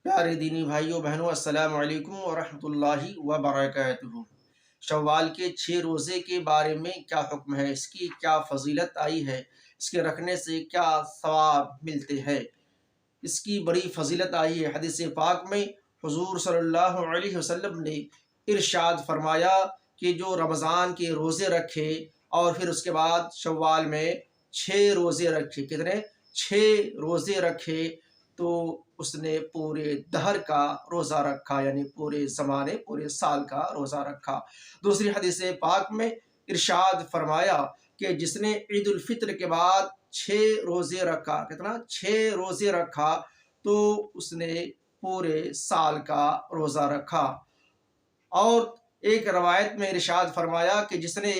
प्यारे दीनी भाइयों बहनों, अस्सलाम वालेकुम वरहमतुल्लाहि वबरकातुहू। शव्वाल के 6 रोज़े के बारे में क्या हुक्म है, इसकी क्या फजीलत आई है, इसके रखने से क्या सवाब मिलते हैं। इसकी बड़ी फजीलत आई है। हदीस पाक में हुज़ूर सल्लल्लाहु अलैहि वसल्लम ने इरशाद फरमाया कि जो रमज़ान के रोज़े रखे और फिर उसके बाद शव्वाल में 6 रोज़े रखे, कितने 6 रोज़े रखे, तो उसने पूरे दहर का रोज़ा रखा, यानी पूरे ज़माने पूरे साल का रोज़ा रखा। दूसरी हदीस पाक में इरशाद फरमाया कि जिसने ईद उल फित्र के बाद 6 रोज़े रखा, कितना 6 रोज़े रखा, तो उसने पूरे साल का रोज़ा रखा। और एक रवायत में इरशाद फरमाया कि जिसने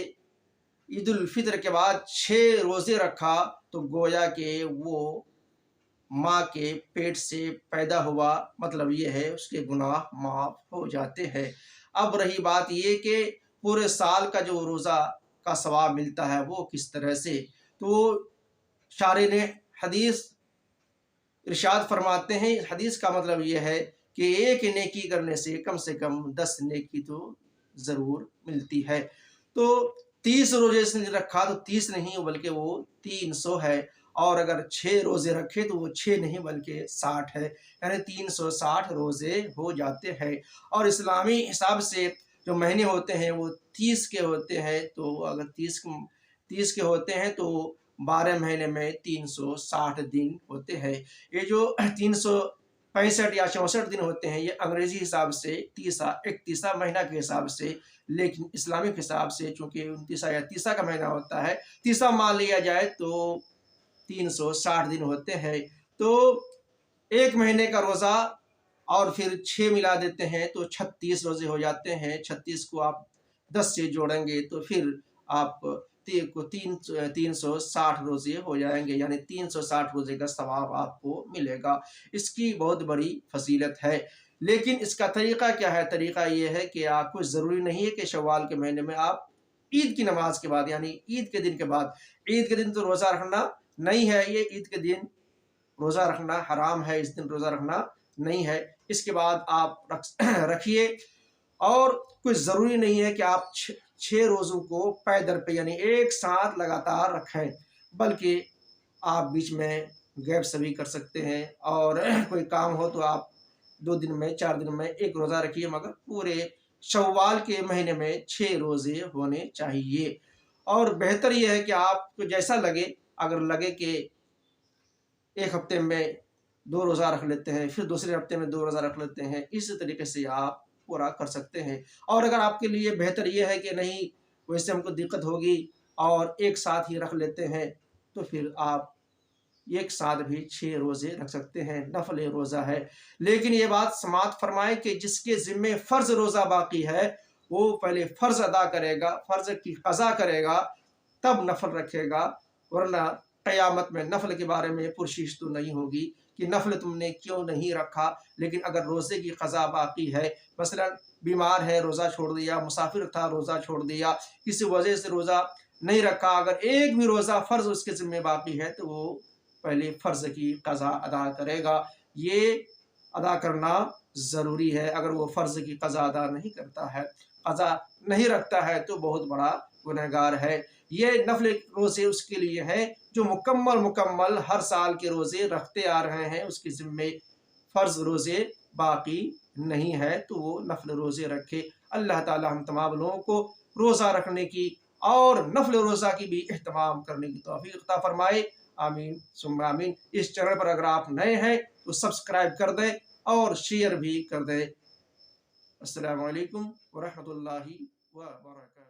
ईद उल फित्र के बाद 6 रोज़े रखा, तो गोया कि वो माँ के पेट से पैदा हुआ, मतलब ये है उसके गुनाह माफ़ हो जाते हैं। अब रही बात ये कि पूरे साल का जो रोज़ा का सवाब मिलता है वो किस तरह से, तो शारे ने हदीस इरशाद फरमाते हैं, इस हदीस का मतलब ये है कि एक नेकी करने से कम 10 नेकी तो ज़रूर मिलती है। तो 30 रोज़े इसने रखा तो 30 नहीं बल्कि वो 300 है, और अगर 6 रोज़े रखे तो वो 6 नहीं बल्कि 60 है, यानी 360 रोज़े हो जाते हैं। और इस्लामी हिसाब से जो महीने होते हैं वो 30 के होते हैं, तो अगर 30 के होते हैं तो 12 महीने में 360 दिन होते हैं। ये जो 365 या 64 दिन होते हैं, ये अंग्रेजी हिसाब से 31 महीना के हिसाब से, लेकिन इस्लामिक हिसाब से चूँकि 29 या 30 का महीना होता है, 30 मान लिया जाए तो 360 दिन होते हैं। तो एक महीने का रोज़ा और फिर 6 मिला देते हैं तो 36 रोज़े हो जाते हैं। 36 को आप 10 से जोड़ेंगे तो फिर आप 360 रोज़े हो जाएंगे, यानी 360 रोज़े का सवाब आपको मिलेगा। इसकी बहुत बड़ी फजीलत है। लेकिन इसका तरीक़ा क्या है? तरीक़ा ये है कि आपको ज़रूरी नहीं है कि शव्वाल के महीने में आप ईद की नमाज के बाद, यानी ईद के दिन के बाद, ईद के दिन तो रोज़ा रखना नहीं है, ये ईद के दिन रोज़ा रखना हराम है, इस दिन रोज़ा रखना नहीं है। इसके बाद आप रखिए, और कोई ज़रूरी नहीं है कि आप 6 रोज़ों को पैदल पे यानी एक साथ लगातार रखें, बल्कि आप बीच में गैप से भी कर सकते हैं। और कोई काम हो तो आप 2 दिन में 4 दिन में 1 रोज़ा रखिए, मगर पूरे शव्वाल के महीने में 6 रोज़े होने चाहिए। और बेहतर ये है कि आपको जैसा लगे, अगर लगे कि एक हफ्ते में 2 रोज़ा रख लेते हैं, फिर दूसरे हफ्ते में 2 रोज़ा रख लेते हैं, इस तरीके से आप पूरा कर सकते हैं। और अगर आपके लिए बेहतर ये है कि नहीं, वैसे हमको दिक्कत होगी और एक साथ ही रख लेते हैं, तो फिर आप एक साथ भी 6 रोज़े रख सकते हैं, नफ़ल रोज़ा है। लेकिन ये बात समाअत फरमाएँ कि जिसके ज़िम्मे फ़र्ज़ रोज़ा बाकी है, वो पहले फ़र्ज़ अदा करेगा, फ़र्ज़ की क़ज़ा करेगा, तब नफ़ल रखेगा, वरना क़यामत में नफ़ल के बारे में पुरसिश तो नहीं होगी कि नफ़ल तुमने क्यों नहीं रखा। लेकिन अगर रोज़े की क़ज़ा बाकी है, मसलन बीमार है रोज़ा छोड़ दिया, मुसाफ़िर था रोज़ा छोड़ दिया, किसी वजह से रोज़ा नहीं रखा, अगर एक भी रोज़ा फ़र्ज़ उसके ज़िम्मे बाकी है तो वो पहले फ़र्ज़ की क़ज़ा अदा करेगा। ये अदा करना ज़रूरी है। अगर वो फ़र्ज़ की क़ज़ा अदा नहीं करता है, क़ज़ा नहीं रखता है, तो बहुत बड़ा गुनहगार है। ये नफ़ल रोज़े उसके लिए हैं जो मुकम्मल हर साल के रोज़े रखते आ रहे हैं, उसके ज़िम्मे फ़र्ज़ रोज़े बाकी नहीं है, तो वो नफ़ल रोज़े रखे। अल्लाह ताला हम तमाम लोगों को रोज़ा रखने की और नफ़ल रोज़ा की भी एहतमाम करने की तौफ़ीक़ अता फ़रमाए। आमीन सुम्मा आमीन। इस चैनल पर अगर आप नए हैं तो सब्सक्राइब कर दें और शेयर भी कर दें। अस्सलामु अलैकुम व रहमतुल्लाहि व बरकातहू।